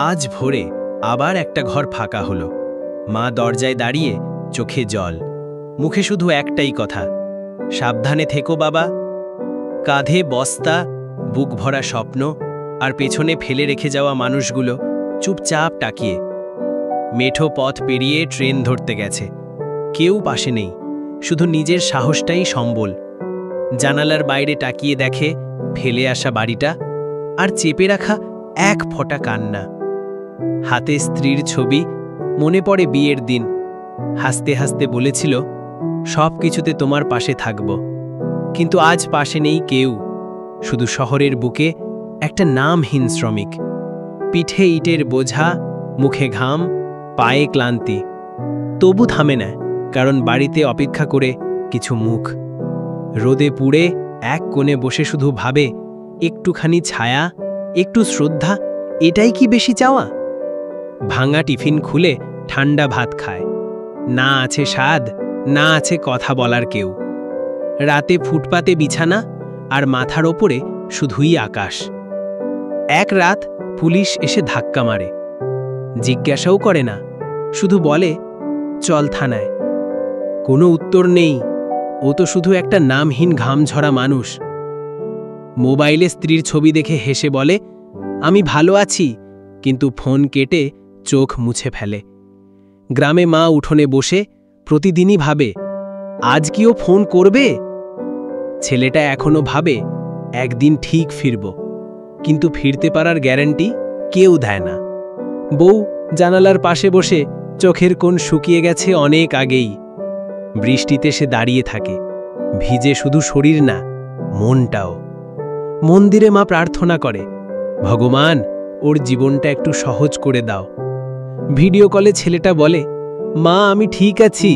আজ ভোরে আবার একটা ঘর ফাঁকা হলো। মা দরজায় দাঁড়িয়ে, চোখে জল, মুখে শুধু একটাই কথা, সাবধানে থেকো বাবা। কাঁধে বস্তা, বুক ভরা স্বপ্ন, আর পেছনে ফেলে রেখে যাওয়া মানুষগুলো চুপচাপ তাকিয়ে। মেঠো পথ পেরিয়ে ট্রেন ধরতে গেছে, কেউ পাশে নেই, শুধু নিজের সাহসটাই সম্বল। জানালার বাইরে তাকিয়ে দেখে ফেলে আসা বাড়িটা, আর চেপে রাখা এক ফোঁটা কান্না। হাতে স্ত্রীর ছবি, মনে পড়ে বিয়ের দিন, হাসতে হাসতে বলেছিল, সব কিছুতে তোমার পাশে থাকব। কিন্তু আজ পাশে নেই কেউ, শুধু শহরের বুকে একটা নামহীন শ্রমিক। পিঠে ইটের বোঝা, মুখে ঘাম, পায়ে ক্লান্তি। তবু থামে না, কারণ বাড়িতে অপেক্ষা করে কিছু মুখ। রোদে পুড়ে এক কোণে বসে শুধু ভাবে, একটুখানি ছায়া, একটু শ্রদ্ধা, এটাই কি বেশি চাওয়া? ভাঙা টিফিন খুলে ঠান্ডা ভাত খায়, না আছে স্বাদ, না আছে কথা বলার কেউ। রাতে ফুটপাতে বিছানা, আর মাথার ওপরে শুধুই আকাশ। এক রাত পুলিশ এসে ধাক্কা মারে, জিজ্ঞাসাও করে না, শুধু বলে, চল থানায়। কোনো উত্তর নেই, ও তো শুধু একটা নামহীন ঘামঝরা মানুষ। মোবাইলে স্ত্রীর ছবি দেখে হেসে বলে, আমি ভালো আছি, কিন্তু ফোন কেটে চোখ মুছে ফেলে। গ্রামে মা উঠোনে বসে প্রতিদিনই ভাবে, আজ কি ও ফোন করবে? ছেলেটা এখনো ভাবে, একদিন ঠিক ফিরব, কিন্তু ফিরতে পারার গ্যারান্টি কেউ দেয় না। বউ জানালার পাশে বসে চোখের কোণ শুকিয়ে গেছে অনেক আগেই। বৃষ্টিতে সে দাঁড়িয়ে থাকে, ভিজে শুধু শরীর না, মনটাও। মন্দিরে মা প্রার্থনা করে, ভগবান, ওর জীবনটা একটু সহজ করে দাও। ভিডিও কলে ছেলেটা বলে, মা আমি ঠিক আছি,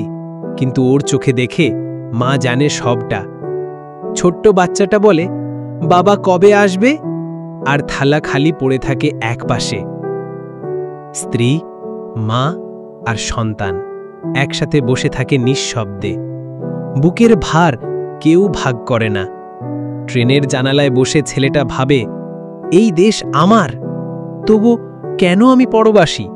কিন্তু ওর চোখে দেখে মা জানে সবটা। ছোট্ট বাচ্চাটা বলে, বাবা কবে আসবে? আর থালা খালি পড়ে থাকে এক পাশে। স্ত্রী, মা আর সন্তান একসাথে বসে থাকে নিঃশব্দে। বুকের ভার কেউ ভাগ করে না। ট্রেনের জানালায় বসে ছেলেটা ভাবে, এই দেশ আমার, তবু কেন আমি পরবাসী?